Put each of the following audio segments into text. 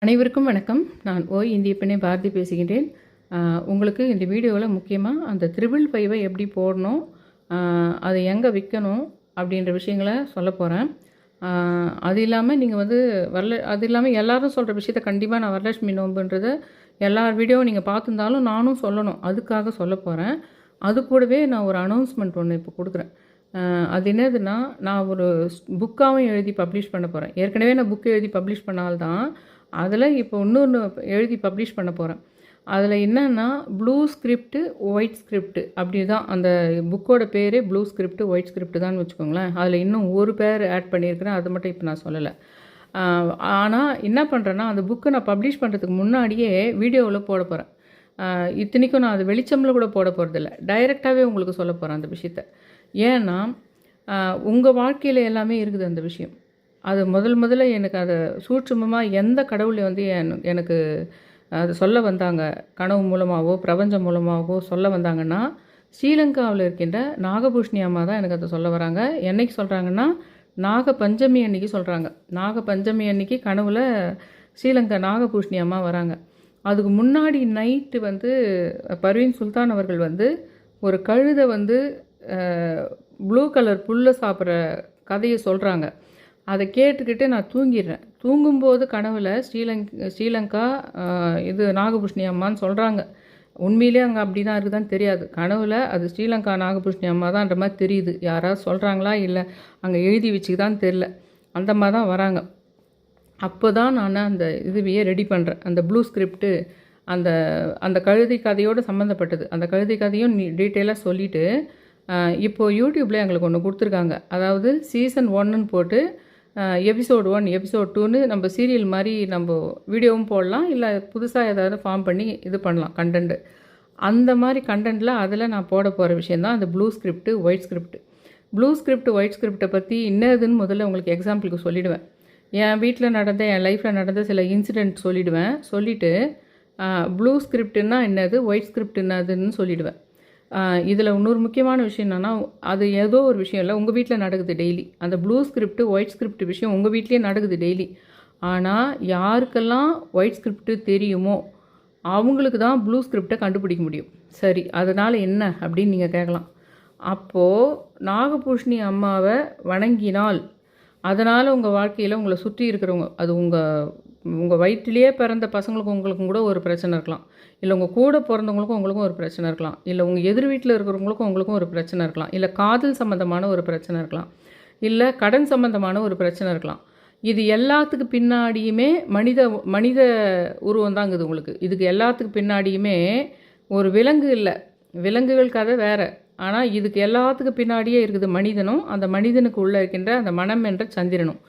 அனைவருக்கும் வணக்கம். நான் இந்திய பெண்ணை பாரதி பேசுகின்றேன். உங்களுக்கு இந்த வீடியோவில் முக்கியமாக அந்த 555 எப்படி போடணும், அதை எங்கே விற்கணும் அப்படின்ற விஷயங்களை சொல்ல போகிறேன். அது இல்லாமல் நீங்கள் அது இல்லாமல் எல்லோரும் சொல்கிற விஷயத்த கண்டிப்பாக நான் வரலட்சுமி நோன்புன்றதை எல்லார் வீடியோவும் நீங்கள் பார்த்துருந்தாலும் நானும் சொல்லணும், அதுக்காக சொல்ல போகிறேன். அது கூடவே நான் ஒரு அனௌன்ஸ்மெண்ட் ஒன்று இப்போ கொடுக்குறேன். அது என்னதுன்னா, நான் ஒரு புக்காகவும் எழுதி பப்ளிஷ் பண்ண போகிறேன். ஏற்கனவே நான் புக் எழுதி பப்ளிஷ் பண்ணால்தான் அதில் இப்போ இன்னொன்று எழுதி பப்ளிஷ் பண்ண போகிறேன். அதில் என்னென்னா ப்ளூ ஸ்கிரிப்ட்டு ஒயிட் ஸ்கிரிப்ட் அப்படி தான் அந்த புக்கோட பேரே ப்ளூ ஸ்கிரிப்ட் ஒயிட் ஸ்கிரிப்ட் தான் வச்சுக்கோங்களேன். அதில் இன்னும் ஒரு பேர் ஆட் பண்ணியிருக்கிறேன், அது மட்டும் இப்போ நான் சொல்லலை. ஆனால் என்ன பண்ணுறேன்னா, அந்த புக்கை நான் பப்ளிஷ் பண்ணுறதுக்கு முன்னாடியே வீடியோவில் போட போகிறேன். இத்தனைக்கும் நான் அது வெளிச்சமில் கூட போட போகிறதில்ல, டைரெக்டாகவே உங்களுக்கு சொல்ல போகிறேன் அந்த விஷயத்த. ஏன்னா உங்கள் வாழ்க்கையில் எல்லாமே இருக்குது அந்த விஷயம். அது முதல்ல எனக்கு அதை சூட்சுமமாக எந்த கடவுள் எனக்கு அது சொல்ல வந்தாங்க, கனவு மூலமாகவோ பிரபஞ்சம் மூலமாகவோ சொல்ல வந்தாங்கன்னா, ஸ்ரீலங்காவில் இருக்கின்ற நாகபூஷணி அம்மா தான் எனக்கு அதை சொல்ல வராங்க. என்றைக்கு சொல்கிறாங்கன்னா, நாக பஞ்சமி அன்னைக்கு சொல்கிறாங்க. நாக பஞ்சமி அன்னைக்கு கனவில் ஸ்ரீலங்கா நாகபூஷணி அம்மா வராங்க. அதுக்கு முன்னாடி நைட்டு பர்வீன் சுல்தான் அவர்கள் ஒரு கழுதை ப்ளூ கலர் புல்லை சாப்பிட்ற கதையை சொல்கிறாங்க. அதை கேட்டுக்கிட்டு நான் தூங்கிடுறேன். தூங்கும்போது கனவில் ஸ்ரீலங்கா இது நாகபூஷணி அம்மான்னு சொல்கிறாங்க. உண்மையிலே அங்கே அப்படி தான் இருக்குதான்னு தெரியாது. கனவில் அது ஸ்ரீலங்கா நாகபூஷணி அம்மா தான்ன்ற மாதிரி தெரியுது. யாராவது சொல்கிறாங்களா இல்லை அங்கே எழுதி வச்சுக்கிதான்னு தெரில, அந்த மாதிரி தான் வராங்க. அப்போ தான் நான் அந்த இதுவையே ரெடி பண்ணுறேன். அந்த ப்ளூ ஸ்கிரிப்ட்டு அந்த அந்த கழுதை கதையோடு சம்மந்தப்பட்டது. அந்த கழுதை கதையும் டீட்டெயிலாக சொல்லிவிட்டு இப்போது யூடியூப்பில் எங்களுக்கு ஒன்று கொடுத்துருக்காங்க. அதாவது சீசன் 1ன்னு போட்டு எபிசோட் 1 எபிசோட் 2ன்னு நம்ம சீரியல் மாதிரி நம்ம வீடியோவும் போடலாம், இல்லை புதுசாக ஏதாவது ஃபார்ம் பண்ணி இது பண்ணலாம் கண்டென்ட்டு. அந்த மாதிரி கண்டென்ட்டில் அதில் நான் போட போகிற விஷயந்தான் அந்த blue script white script. Blue script white ஸ்கிரிப்டை பற்றி இன்னதுன்னு முதல்ல உங்களுக்கு எக்ஸாம்பிளுக்கு சொல்லிவிடுவேன். என் வீட்டில் நடந்த என் லைஃப்பில் நடந்த சில இன்சிடெண்ட் சொல்லிவிடுவேன். சொல்லிவிட்டு ப்ளூ ஸ்கிரிப்டுன்னா என்னது, ஒயிட் ஸ்கிரிப்ட் என்னதுன்னு சொல்லிவிடுவேன். இதில் இன்னொரு முக்கியமான விஷயம் என்னென்னா, அது ஏதோ ஒரு விஷயம் இல்லை, உங்கள் வீட்டில் நடக்குது டெய்லி. அந்த ப்ளூ ஸ்கிரிப்ட் ஒயிட் ஸ்கிரிப்ட் விஷயம் உங்கள் வீட்லேயே நடக்குது டெய்லி. ஆனால் யாருக்கெல்லாம் ஒயிட் ஸ்கிரிப்ட் தெரியுமோ அவங்களுக்கு தான் ப்ளூ ஸ்கிரிப்டை கண்டுபிடிக்க முடியும். சரி, அதனால் என்ன அப்படின்னு நீங்கள் கேட்கலாம். அப்போது நாகபூஷணி அம்மாவை வணங்கினால் அதனால் உங்கள் வாழ்க்கையில் உங்களை சுற்றி இருக்கிறவங்க, அது உங்கள் வயிற்றிலேயே பிறந்த பசங்களுக்கும் உங்களுக்கும் கூட ஒரு பிரச்சனை இருக்கலாம், இல்லை உங்கள் கூட பிறந்தவங்களுக்கும் உங்களுக்கும் ஒரு பிரச்சனை இருக்கலாம், இல்லை உங்கள் எதிர் வீட்டில் இருக்கிறவங்களுக்கும் உங்களுக்கும் ஒரு பிரச்சனை இருக்கலாம், இல்லை காதல் சம்மந்தமான ஒரு பிரச்சனை இருக்கலாம், இல்லை கடன் சம்மந்தமான ஒரு பிரச்சனை இருக்கலாம். இது எல்லாத்துக்கு பின்னாடியுமே மனித உருவம் தாங்குது உங்களுக்கு. இதுக்கு எல்லாத்துக்கு பின்னாடியுமே ஒரு விலங்கு இல்லை, விலங்குகள் கதை வேறு. ஆனால் இதுக்கு எல்லாத்துக்கு பின்னாடியே இருக்குது மனிதனும், அந்த மனிதனுக்கு உள்ளே இருக்கின்ற அந்த மனம் என்ற சந்திரனும்.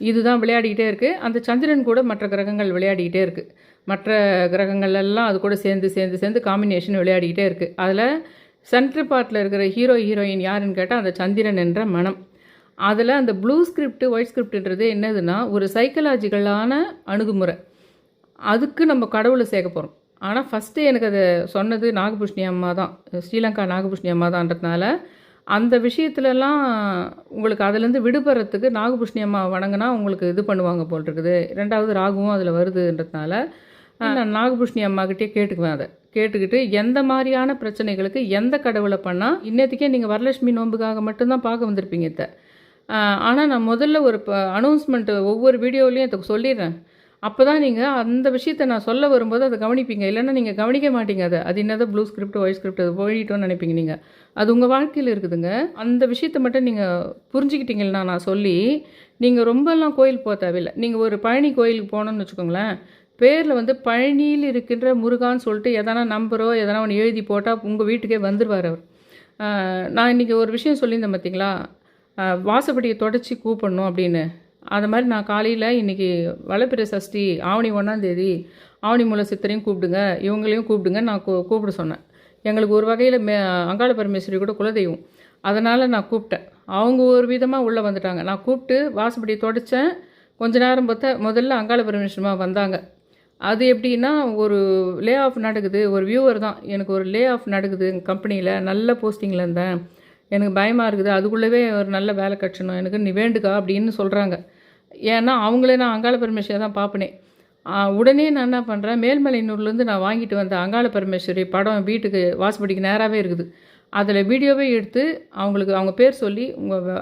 இதுதான் விளையாடிக்கிட்டே இருக்குது. அந்த சந்திரன் கூட மற்ற கிரகங்கள் விளையாடிக்கிட்டே இருக்குது. மற்ற கிரகங்கள் எல்லாம் அது கூட சேர்ந்து காம்பினேஷன் விளையாடிக்கிட்டே இருக்குது. அதில் சென்ட்ரல் பார்ட்டில் இருக்கிற ஹீரோயின் யாருன்னு கேட்டால் அந்த சந்திரன் என்ற மனம். அதில் அந்த ப்ளூ ஸ்கிரிப்ட் ஒயிட் ஸ்கிரிப்ட்ன்றது என்னதுன்னா, ஒரு சைக்கலாஜிக்கலான அணுகுமுறை. அதுக்கு நம்ம கடவுளை சேர்க்க போகிறோம். ஆனால் ஃபஸ்ட்டு எனக்கு அதை சொன்னது நாகபூஷணி அம்மா தான், ஸ்ரீலங்கா நாகபூஷணி அம்மா தான்றதுனால அந்த விஷயத்துலலாம் உங்களுக்கு அதுலேருந்து விடுபடுறதுக்கு நாகபூஷணி அம்மா வணங்கினா உங்களுக்கு இது பண்ணுவாங்க போல் இருக்குது. 2வது ராகுவும் அதில் வருதுன்றதுனால நான் நாகபூஷணி அம்மாக்கிட்டே கேட்டுக்குவேன். அதை கேட்டுக்கிட்டு எந்த மாதிரியான பிரச்சனைகளுக்கு எந்த கடவுளை பண்ணால், இன்னத்துக்கே நீங்கள் வரலட்சுமி நோன்புக்காக மட்டும்தான் பார்க்க வந்திருப்பீங்க இதை. ஆனால் நான் முதல்ல ஒரு அனௌன்ஸ்மெண்ட்டு ஒவ்வொரு வீடியோலையும் அதை சொல்லிடுறேன். அப்போ தான் நீங்கள் அந்த விஷயத்தை நான் சொல்ல வரும்போது அதை கவனிப்பீங்க. இல்லைன்னா நீங்கள் கவனிக்க மாட்டீங்க. அது என்னதான் ப்ளூ ஸ்கிரிப்ட் ஒயிட் ஸ்கிரிப்ட் அது போயிட்டோன்னு நினைப்பீங்க. நீங்கள் அது உங்கள் வாழ்க்கையில் இருக்குதுங்க. அந்த விஷயத்தை மட்டும் நீங்கள் புரிஞ்சுக்கிட்டீங்கன்னா நான் சொல்லி, நீங்கள் ரொம்பலாம் கோயில் போக தேவையில்லை. நீங்கள் ஒரு பழனி கோயிலுக்கு போகணுன்னு வச்சுக்கோங்களேன், பேரில் பழனியில் இருக்கின்ற முருகான்னு சொல்லிட்டு எதனா நம்பரோ எதனா ஒன்று எழுதி போட்டால் உங்கள் வீட்டுக்கே வந்துடுவார் அவர். நான் இன்றைக்கி ஒரு விஷயம் சொல்லியிருந்தேன் பார்த்தீங்களா, வாசப்படியை தொடச்சி கூப்பிடணும் அப்படின்னு. அது மாதிரி நான் காலையில் இன்றைக்கி வளப்பிறை சஷ்டி ஆவணி 1ஆம் ஆவணி மூல சித்தரையும் கூப்பிடுங்க, இவங்களையும் கூப்பிடுங்க நான் கூப்பிட சொன்னேன். எங்களுக்கு ஒரு வகையில் அங்காள பரமேஸ்வரி கூட குலதெய்வம், அதனால் நான் கூப்பிட்டேன். அவங்க ஒரு விதமாக உள்ளே வந்துட்டாங்க. நான் கூப்பிட்டு வாசப்படியை தொடச்சேன். கொஞ்ச நேரம் பார்த்தா முதல்ல அங்காள பரமேஸ்வரமா வந்தாங்க. அது எப்படின்னா, ஒரு லே ஆஃப் நடக்குது, ஒரு வியூவர் தான், எனக்கு ஒரு லே ஆஃப் நடக்குது எங்கள் கம்பெனியில், நல்ல போஸ்டிங்கில் இருந்தேன், எனக்கு பயமாக இருக்குது, அதுக்குள்ளவே ஒரு நல்ல வேலை கட்டணும் எனக்கு, நீ வேண்டுக்கா அப்படின்னு சொல்கிறாங்க. ஏன்னா அவங்களே நான் அங்காள பரமேஸ்வரியை தான் பார்ப்பனே. உடனே நான் என்ன பண்ணுறேன், மேல்மலையனூர்லேருந்து நான் வாங்கிட்டு வந்த அங்காள பரமேஸ்வரி படம் வீட்டுக்கு வாசப்படிக்கு நேராகவே இருக்குது. அதில் வீடியோவே எடுத்து அவங்களுக்கு அவங்க பேர் சொல்லி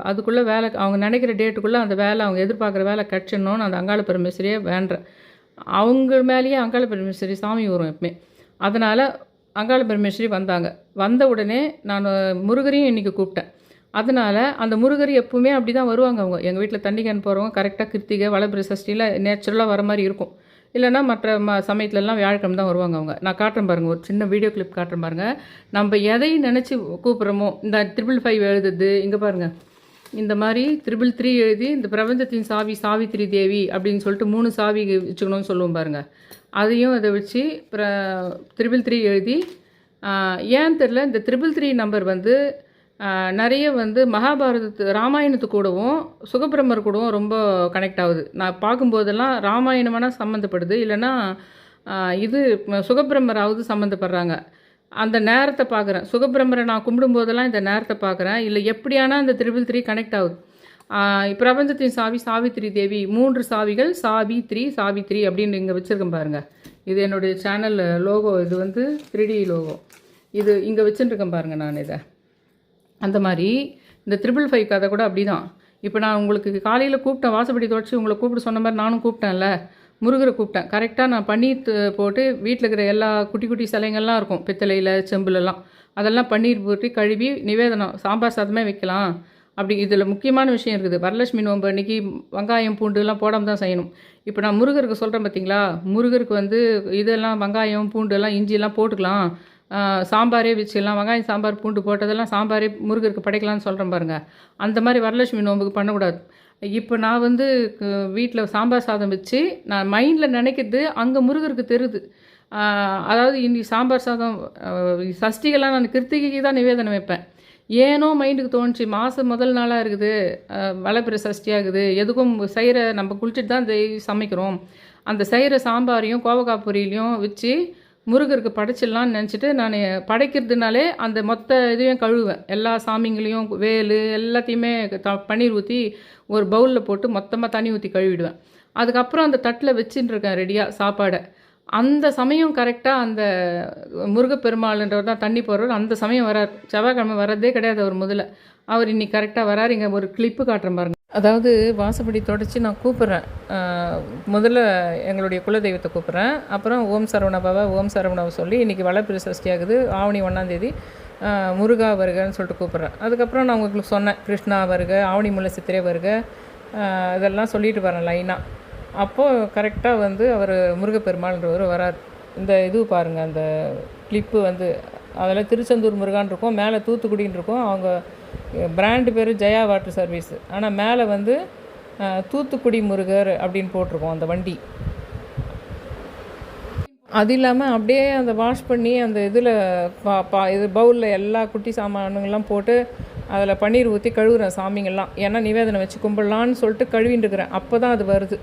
அதுக்குள்ளே வேலை அவங்க நினைக்கிற டேட்டுக்குள்ளே அந்த வேலை அவங்க எதிர்பார்க்குற வேலை கிடச்சிடணும்னு அந்த அங்காள பரமேஸ்வரியை வேண்டுறேன். அவங்க மேலேயே அங்காள பரமேஸ்வரி சாமி வரும் எப்பவுமே. அதனால் அங்காள பரமேஸ்வரி வந்தாங்க. வந்த உடனே நான் முருகரையும் இன்றைக்கி கூப்பிட்டேன். அதனால் அந்த முருகர் எப்பவுமே அப்படி தான் வருவாங்க. அவங்க எங்கள் வீட்டில் தண்ணி கேன் போகிறவங்க கரெக்டாக கிருத்திகை வளபிர சஷ்டியில் நேச்சுரலாக வர மாதிரி இருக்கும். இல்லைனா மற்ற சமயத்துலலாம் வியாழக்கிழமை தான் வருவாங்க அவங்க. நான் காட்டுறேன் பாருங்கள், ஒரு சின்ன வீடியோ கிளிப் காட்டுறேன் பாருங்கள். நம்ம எதை நினச்சி கூப்பிட்றோமோ, இந்த 555 எழுதுது இங்கே பாருங்கள், இந்த மாதிரி 333 எழுதி இந்த பிரபஞ்சத்தின் சாவி சாவித்திரி தேவி அப்படின்னு சொல்லிட்டு 3 சாவி வச்சுக்கணும்னு சொல்லுவோம் பாருங்கள். அதையும் அதை வச்சு 333 எழுதி, ஏன் தெரில இந்த 333 நம்பர் வந்து நிறைய வந்து ராமாயணத்து கூடவும் சுகபிரம்மர் கூடவும் ரொம்ப கனெக்ட் ஆகுது. நான் பார்க்கும்போதெல்லாம் ராமாயணமான சம்மந்தப்படுது, இல்லைன்னா இது சுகபிரம்மராவது சம்மந்தப்படுறாங்க. அந்த நேரத்தை பார்க்குறேன். சுகபிரம்மரை நான் கும்பிடும்போதெல்லாம் இந்த நேரத்தை பார்க்குறேன். இல்லை எப்படியானா இந்த 333 கனெக்ட் ஆகுது. பிரபஞ்சத்தின் சாவி சாவித்திரி தேவி, 3 சாவிகள் சாவித்ரி அப்படின்னு இங்கே வச்சுருக்கேன் பாருங்கள். இது என்னுடைய சேனல் லோகோ. இது வந்து 3D லோகோ. இது இங்கே வச்சுருக்கேன் பாருங்கள். நான் இதை அந்த மாதிரி இந்த 555 கதை கூட அப்படி தான். இப்போ நான் உங்களுக்கு காலையில் கூப்பிட்டேன், வாசப்படி துடைச்சி உங்களை கூப்பிட சொன்ன மாதிரி நானும் கூப்பிட்டேன்ல, முருகரை கூப்பிட்டேன். கரெக்டாக நான் பன்னீர் போட்டு வீட்டில் இருக்கிற எல்லா குட்டி குட்டி சிலைங்கள்லாம் இருக்கும் பித்தளையில் செம்புலெல்லாம், அதெல்லாம் பன்னீர் போட்டு கழுவி நிவேதனம் சாம்பார் சாதமே வைக்கலாம். அப்படி இதில் முக்கியமான விஷயம் இருக்குது. வரலட்சுமி நோன்பு அன்றைக்கி வெங்காயம் பூண்டுலாம் போடாமல் தான் செய்யணும். இப்போ நான் முருகருக்கு சொல்கிறேன் பார்த்தீங்களா, முருகருக்கு வந்து இதெல்லாம் வெங்காயம் பூண்டுலாம் இஞ்சிலாம் போட்டுக்கலாம், சாம்பாரே வச்சுக்கலாம், வெங்காயம் சாம்பார் பூண்டு போட்டதெல்லாம் சாம்பாரே முருகருக்கு படைக்கலான்னு சொல்கிறேன் பாருங்கள். அந்த மாதிரி வரலட்சுமி நோம்புக்கு பண்ணக்கூடாது. இப்போ நான் வந்து வீட்டில் சாம்பார் சாதம் வச்சு நான் மைண்டில் நினைக்கிறது அங்கே முருகருக்கு தெரியுது. அதாவது இன்னைக்கு சாம்பார் சாதம் சஷ்டிகள்லாம் நான் கிருத்திகைக்கு தான் நிவேதனம் வைப்பேன். ஏனோ மைண்டுக்கு தோணுச்சு, மாதம் முதல் நாளாக இருக்குது, வளப்பிற சஷ்டியாகுது, எதுக்கும் செய்கிற நம்ம குளிச்சுட்டு தான் சமைக்கிறோம், அந்த செய்கிற சாம்பாரையும் கோவக்காய் பொரியலையும் வச்சு முருகருக்கு படைச்சிடலான்னு நினச்சிட்டு நான் படைக்கிறதுனாலே அந்த மொத்த இதையும் கழுவேன். எல்லா சாமிங்களையும் வேலு எல்லாத்தையுமே பன்னீர் ஊற்றி ஒரு பவுலில் போட்டு மொத்தமாக தண்ணி ஊற்றி கழுவிடுவேன். அதுக்கப்புறம் அந்த தட்டில் வச்சுட்டு இருக்கேன் ரெடியாக சாப்பாடை. அந்த சமயம் கரெக்டாக அந்த முருகப்பெருமாள்ன்றவர் தான் தண்ணி போடுறவர். அந்த சமயம் வரார். செவ்வாய்க்கிழமை வர்றதே கிடையாது அவர் முதல்ல. அவர் இன்னைக்கு கரெக்டாக வரார். இங்கே ஒரு கிளிப்பு காட்டுறேன் பாருங்கள். அதாவது வாசப்படி தொடச்சி நான் கூப்பிட்றேன். முதல்ல எங்களுடைய குலதெய்வத்தை கூப்பிட்றேன். அப்புறம் ஓம் சரவணாவை சொல்லி இன்றைக்கி வளப்பிர சஷ்டி ஆகுது, ஆவணி 1ஆம் தேதி, முருகா வருகன்னு சொல்லிட்டு கூப்பிட்றேன். அதுக்கப்புறம் நான் உங்களுக்கு சொன்னேன், கிருஷ்ணா வருக, ஆவணி முல்லை சித்திரை வருக, இதெல்லாம் சொல்லிட்டு வரேன் லைனாக. அப்போது கரெக்டாக வந்து அவர் முருகப்பெருமாள்ன்றவர் வரார். இந்த இது பாருங்கள், அந்த கிளிப்பு வந்து அதில் திருச்செந்தூர் முருகான் இருக்கும், மேலே தூத்துக்குடின்னு இருக்கும். அவங்க பிராண்டு பேர் ஜெயா வாட்டர் சர்வீஸ். ஆனால் மேலே வந்து தூத்துக்குடி முருகர் அப்படின்னு போட்டிருக்கோம் அந்த வண்டி. அது இல்லாமல் அப்படியே அந்த வாஷ் பண்ணி அந்த இதில் இது பவுலில் எல்லா குட்டி சாமானுங்கள்லாம் போட்டு அதில் பன்னீர் ஊற்றி கழுவுறேன் சாமிங்கள்லாம். ஏன்னா நிவேதனம் வச்சு கும்பிடலான்னு சொல்லிட்டு கழுவின்னு இருக்கிறேன். அப்போ தான் அது வருது.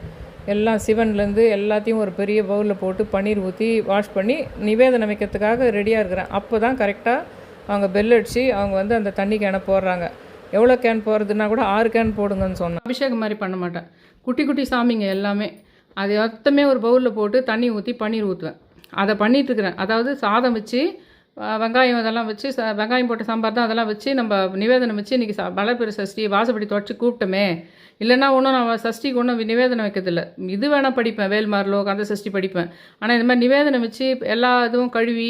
எல்லாம் சிவன்லேருந்து எல்லாத்தையும் ஒரு பெரிய பவுலில் போட்டு பன்னீர் ஊற்றி வாஷ் பண்ணி நிவேதனம் வைக்கிறதுக்காக ரெடியாக இருக்கிறேன். அப்போ தான் கரெக்டாக அவங்க பெல் அடித்து அவங்க வந்து அந்த தண்ணி கேனை போடுறாங்க. எவ்வளோ கேன் போடுறதுன்னா கூட 6 கேன் போடுங்கன்னு சொன்னேன். அபிஷேகம் மாதிரி பண்ண மாட்டேன். குட்டி குட்டி சாமிங்க எல்லாமே அது மொத்தமே ஒரு பவுலில் போட்டு தண்ணி ஊற்றி பன்னீர் ஊற்றுவேன். அதை பண்ணிகிட்ருக்கிறேன். அதாவது சாதம் வச்சு வெங்காயம் இதெல்லாம் வச்சு வெங்காயம் போட்ட சாம்பார் தான் அதெல்லாம் வச்சு நம்ம நிவேதனம் வச்சு இன்றைக்கி வளப்பிற சஷ்டி வாசப்படி தொடச்சி கூப்பிட்டோமே. இல்லைன்னா ஒன்றும் நான் சஷ்டிக்கு ஒன்றும் நிவேதனம் வைக்கிறதில்ல. இது வேணால் படிப்பேன், வேல்மாரிலோ கந்த சஷ்டி படிப்பேன். ஆனால் இந்த மாதிரி நிவேதனம் வச்சு எல்லா இதுவும் கழுவி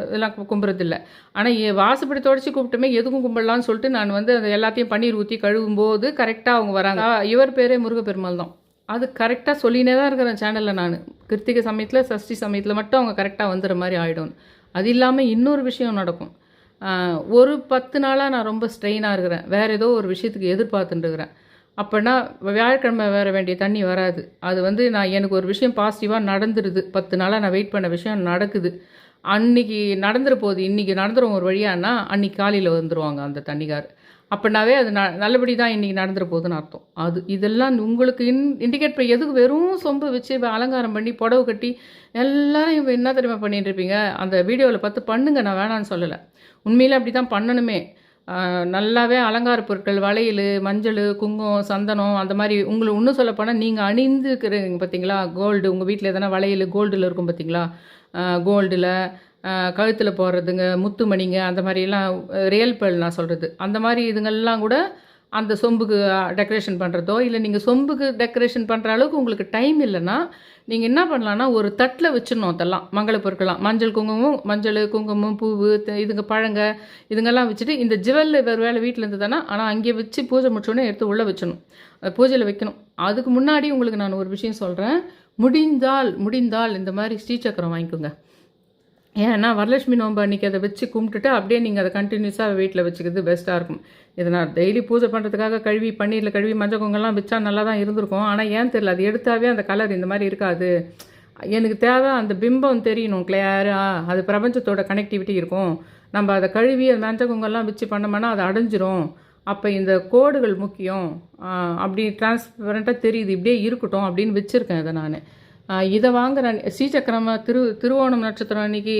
இதெல்லாம் கும்பிட்றதில்ல. ஆனால் வாசப்படி தொடச்சி கூப்பிட்டோமே எதுக்கும் கும்பிடலான்னு சொல்லிட்டு நான் வந்து அந்த எல்லாத்தையும் பன்னீர் ஊற்றி கழுவும்போது கரெக்டாக அவங்க வராங்க. இவர் பேரே முருகப்பெருமாள் தான். அது கரெக்டாக சொல்லினே தான் இருக்கிறேன் சேனலில். நான் கிருத்திகை சமயத்தில் சஷ்டி சமயத்தில் மட்டும் அவங்க கரெக்டாக வந்துடுற மாதிரி ஆகிடும். அது இல்லாமல் இன்னொரு விஷயம் நடக்கும். ஒரு 10 நாளாக நான் ரொம்ப ஸ்ட்ரெயினாக இருக்கிறேன். வேறு ஏதோ ஒரு விஷயத்துக்கு எதிர்பார்த்துட்டுருக்கிறேன். அப்போனா வியாழக்கிழமை வர வேண்டிய தண்ணி வராது. அது வந்து எனக்கு ஒரு விஷயம் பாசிட்டிவாக நடந்துடுது. 10 நாளாக நான் வெயிட் பண்ண விஷயம் நடக்குது. அன்றைக்கி நடந்துட போகுது, இன்றைக்கி நடந்துடும் ஒரு வழியானா அன்றைக்கி காலையில் வந்துடுவாங்க அந்த தண்ணிக்கார். அப்படின்னாவே அது நல்லபடி தான் இன்றைக்கி நடந்துட போகுதுன்னு அர்த்தம். அது இதெல்லாம் உங்களுக்கு இண்டிகேட் பண்ணி எதுக்கு வெறும் சொம்பு வச்சு அலங்காரம் பண்ணி புடவை கட்டி எல்லோரும் என்ன தெரியுமா பண்ணிட்டு இருப்பீங்க. அந்த வீடியோவில் பார்த்து பண்ணுங்க, நான் வேணான்னு சொல்லலை. உண்மையிலே அப்படி தான் பண்ணணுமே. நல்லாவே அலங்கார பொருட்கள் வளையல், மஞ்சள், குங்குமம், சந்தனம் அந்த மாதிரி உங்களுக்கு இன்னும் சொல்லப்போனால் நீங்கள் அணிந்துக்கிறீங்க பார்த்தீங்களா, கோல்டு உங்கள் வீட்டில் எதனா வளையல் கோல்டில் இருக்கும் பார்த்தீங்களா, கோல்டில் கழுத்தில் போடுறதுங்க, முத்துமணிங்க அந்த மாதிரிலாம் ரியல் பேர்ல் நான் சொல்கிறது, அந்த மாதிரி இதுங்கள்லாம் கூட அந்த சொம்புக்கு டெக்கரேஷன் பண்ணுறதோ, இல்லை நீங்கள் சொம்புக்கு டெக்கரேஷன் பண்ணுற அளவுக்கு உங்களுக்கு டைம் இல்லைன்னா நீங்கள் என்ன பண்ணலான்னா ஒரு தட்டில் வச்சிடணும். அதெல்லாம் மங்கள பொருட்கள்லாம் மஞ்சள் குங்குமம் பூவு இதுங்க பழங்க இதுங்கெல்லாம் வச்சுட்டு இந்த ஜுவல் வேறு வேலை வீட்டில் இருந்து தானே, ஆனால் அங்கே வச்சு பூஜை முடிச்சோடனே எடுத்து உள்ளே வச்சிடணும், பூஜையில் வைக்கணும். அதுக்கு முன்னாடி உங்களுக்கு நான் ஒரு விஷயம் சொல்கிறேன். முடிந்தால் இந்த மாதிரி ஸ்ரீசக்கரம் வாங்கிக்கோங்க. ஏன்னா வரலட்சுமி நோன்பு அன்றைக்கி அதை வச்சு கும்பிட்டுட்டு அப்படியே நீங்கள் அதை கண்டினியூஸாக வீட்டில் வச்சுக்கிறது பெஸ்ட்டாக இருக்கும். இதை நான் டெய்லி பூஜை பண்ணுறதுக்காக பன்னீரில் கழுவி மஞ்சள் குங்கெல்லாம் வச்சா நல்லா தான் இருந்திருக்கும். ஆனால் ஏன் தெரியல, அது எடுத்தாவே அந்த கலர் இந்த மாதிரி இருக்காது. எனக்கு தேவை அந்த பிம்பம் தெரியணும் கிளியராக, அது பிரபஞ்சத்தோட கனெக்டிவிட்டி இருக்கும். நம்ம அதை கழுவி அந்த மஞ்சள் குங்கெல்லாம் வச்சு பண்ணோம்னா அது அடைஞ்சிரும். அப்போ இந்த கோடுகள் முக்கியம், அப்படி டிரான்ஸ்பரண்ட்டாக தெரியுது, இப்படியே இருக்கட்டும் அப்படின்னு வச்சுருக்கேன் இதை நான். இதை வாங்குறேன் ஸ்ரீசக்கரம்மா திருவோணம் நட்சத்திரம் அன்றைக்கி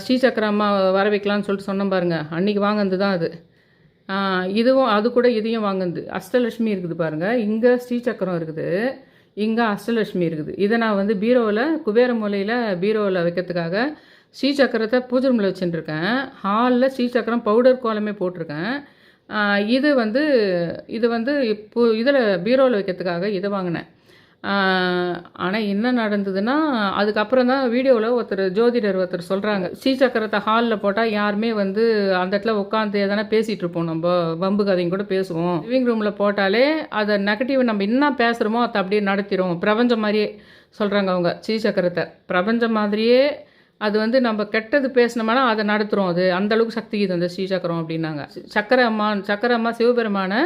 ஸ்ரீசக்கரம்மா வர வைக்கலான்னு சொல்லிட்டு சொன்னேன் பாருங்கள், அன்றைக்கி வாங்கினது தான் அது. இதுவும் அது கூட இதையும் வாங்குது. அஷ்டலட்சுமி இருக்குது பாருங்கள், இங்கே ஸ்ரீசக்கரம் இருக்குது, இங்கே அஷ்டலட்சுமி இருக்குது. இதை நான் பீரோவில் குபேர மூலையில் பீரோவில் வைக்கிறதுக்காக ஸ்ரீசக்கரத்தை பூஜை ரூமில் வச்சுட்டுருக்கேன். ஹாலில் ஸ்ரீசக்கரம் பவுடர் கோலமே போட்டிருக்கேன். இது இப்போ இதில் பீரோவில் வைக்கிறதுக்காக இதை வாங்கினேன். ஆனால் என்ன நடந்ததுன்னா அதுக்கப்புறம் தான் வீடியோவில் ஜோதிடர் ஒருத்தர் சொல்கிறாங்க, ஸ்ரீசக்கரத்தை ஹாலில் போட்டால் யாருமே அந்த இடத்துல உட்காந்து எதனா பேசிகிட்டு இருப்போம், நம்ம வம்பு கதையும் கூட பேசுவோம். லிவிங் ரூமில் போட்டாலே அதை நெகட்டிவ் நம்ம என்ன பேசுகிறோமோ அதை அப்படியே நடத்திடும். பிரபஞ்சம் மாதிரியே சொல்கிறாங்க அவங்க, ஸ்ரீசக்கரத்தை பிரபஞ்சம் மாதிரியே அது நம்ம கெட்டது பேசினோம்னா அதை நடத்துகிறோம். அது அந்தளவுக்கு சக்தி இது அந்த ஸ்ரீசக்கரம் அப்படின்னாங்க. சக்கர அம்மா சிவபெருமான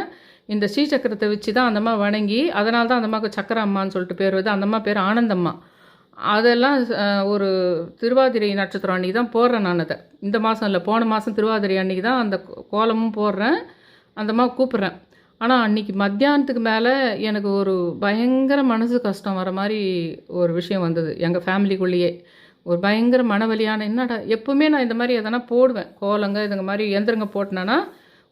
இந்த ஸ்ரீசக்கரத்தை வச்சு தான் அந்தம்மா வணங்கி, அதனால தான் அந்தம்மாவுக்கு சக்கர அம்மான்னு சொல்லிட்டு பேர் வருது. அந்தம்மா பேர் ஆனந்தம்மா. அதெல்லாம் ஒரு திருவாதிரை நட்சத்திரம் அன்றைக்கி தான் போடுறேன் நான் அதை. இந்த மாதம் இல்லை, போன மாதம் திருவாதிரை அன்றைக்கி தான் அந்த கோலமும் போடுறேன், அந்தம்மா கூப்பிட்றேன். ஆனால் அன்றைக்கி மத்தியானத்துக்கு மேலே எனக்கு ஒரு பயங்கர மனசு கஷ்டம் வர மாதிரி ஒரு விஷயம் வந்தது. எங்கள் ஃபேமிலிக்குள்ளேயே ஒரு பயங்கர மனவலியான, என்னடா எப்போவுமே நான் இந்த மாதிரி எதனா போடுவேன், கோலங்க இதுங்க மாதிரி எந்திரங்க போட்டினேன்னா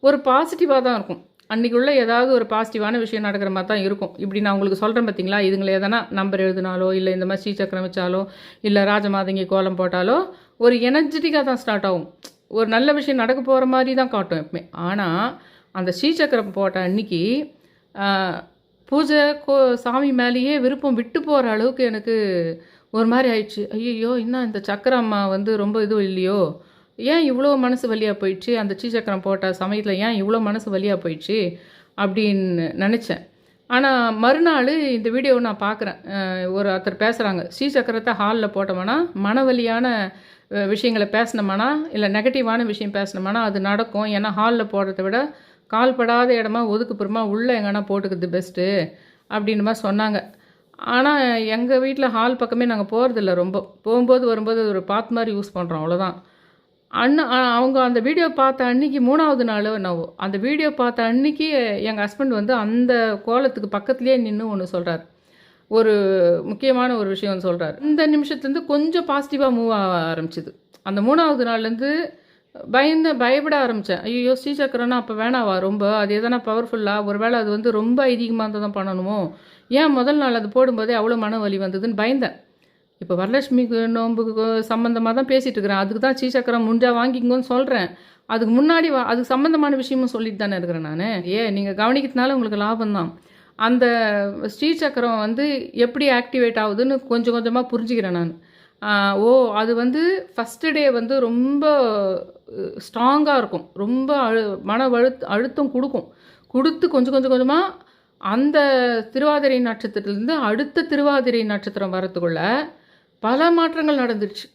ஒரு பாசிட்டிவாக தான் இருக்கும். அன்றைக்குள்ளே ஏதாவது ஒரு பாசிட்டிவான விஷயம் நடக்கிற மாதிரி தான் இருக்கும். இப்படி நான் உங்களுக்கு சொல்கிறேன் பார்த்தீங்களா, இதுங்களை எதனா நம்பர் எழுதினாலோ, இல்லை இந்த மாதிரி ஸ்ரீசக்கரம் வச்சாலோ, இல்லை ராஜமாதங்கி கோலம் போட்டாலோ ஒரு எனர்ஜெட்டிக்காக தான் ஸ்டார்ட் ஆகும். ஒரு நல்ல விஷயம் நடக்க போகிற மாதிரி தான் காட்டும் எப்பவுமே. ஆனால் அந்த ஸ்ரீசக்கரம் போட்ட அன்றைக்கி பூஜை சாமி மேலேயே விருப்பம் விட்டு போகிற அளவுக்கு எனக்கு ஒரு மாதிரி ஆயிடுச்சு. ஐயோ இன்னும் இந்த சக்கர அம்மா ரொம்ப இதுவும் இல்லையோ, ஏன் இவ்வளோ மனசு வலியாக போயிடுச்சு, அந்த ஸ்ரீசக்கரம் போட்ட சமயத்தில் ஏன் இவ்வளோ மனசு வலியாக போயிடுச்சு அப்படின்னு நினச்சேன். ஆனால் மறுநாள் இந்த வீடியோவை நான் பார்க்குறேன், ஒருத்தர் பேசுகிறாங்க, ஸ்ரீசக்கரத்தை ஹாலில் போட்டோம்னா மனவலியான விஷயங்களை பேசினோம்னா, இல்லை நெகட்டிவான விஷயம் பேசினோம்னா அது நடக்கும். ஏன்னா ஹாலில் போடுறத விட கால்படாத இடமா ஒதுக்குப்புறமா உள்ளே எங்கன்னா போட்டுக்கிறது பெஸ்ட்டு அப்படின்னு மாதிரி சொன்னாங்க. ஆனால் எங்கள் வீட்டில் ஹால் பக்கமே நாங்கள் போகிறதில்ல, ரொம்ப போகும்போது வரும்போது ஒரு பாத் மாதிரி யூஸ் பண்ணுறோம், அவ்வளோதான். அவங்க அந்த வீடியோ பார்த்த அன்றைக்கி 3வது நாள் நான் அந்த வீடியோ பார்த்த அன்றைக்கி எங்கள் ஹஸ்பண்ட் அந்த கோலத்துக்கு பக்கத்துலேயே நின்று ஒன்று சொல்கிறார், ஒரு முக்கியமான ஒரு விஷயம் சொல்கிறார். இந்த நிமிஷத்துலேருந்து கொஞ்சம் பாசிட்டிவாக மூவ் ஆக ஆரம்பிச்சிது. அந்த 3வது நாள்லேருந்து பயப்பட ஆரம்பித்தேன். ஐயோ ஸ்ரீசக்கரம்னா அப்போ வேணாவா, ரொம்ப அது எதனா பவர்ஃபுல்லாக, ஒரு வேளை அது ரொம்ப அதிகமாக இருந்தால் தான் பண்ணணுமோ, ஏன் முதல் நாள் அது போடும்போதே அவ்வளோ மன வலி வந்ததுன்னு பயந்தேன். இப்போ வரலட்சுமிக்கு நோம்புக்கு சம்மந்தமாக தான் பேசிகிட்டு இருக்கிறேன், அதுக்கு தான் ஸ்ரீசக்கரம் முடிஞ்சால் வாங்கிக்கோன்னு சொல்கிறேன். அதுக்கு முன்னாடி அதுக்கு சம்மந்தமான விஷயமும் சொல்லிட்டு தானே இருக்கிறேன் நான். நீங்கள் கவனிக்கிறதுனால உங்களுக்கு லாபம்தான். அந்த ஸ்ரீசக்கரம் எப்படி ஆக்டிவேட் ஆகுதுன்னு கொஞ்சம் கொஞ்சமாக புரிஞ்சுக்கிறேன் நான். அது ஃபஸ்ட்டு டே ரொம்ப ஸ்ட்ராங்காக இருக்கும், ரொம்ப அழுத்தம் கொடுத்து கொஞ்சம் கொஞ்சமாக அந்த திருவாதிரை நட்சத்திரத்துலேருந்து அடுத்த திருவாதிரை நட்சத்திரம் வரத்துக்குள்ள பல மாற்றங்கள் நடந்துடுச்சு.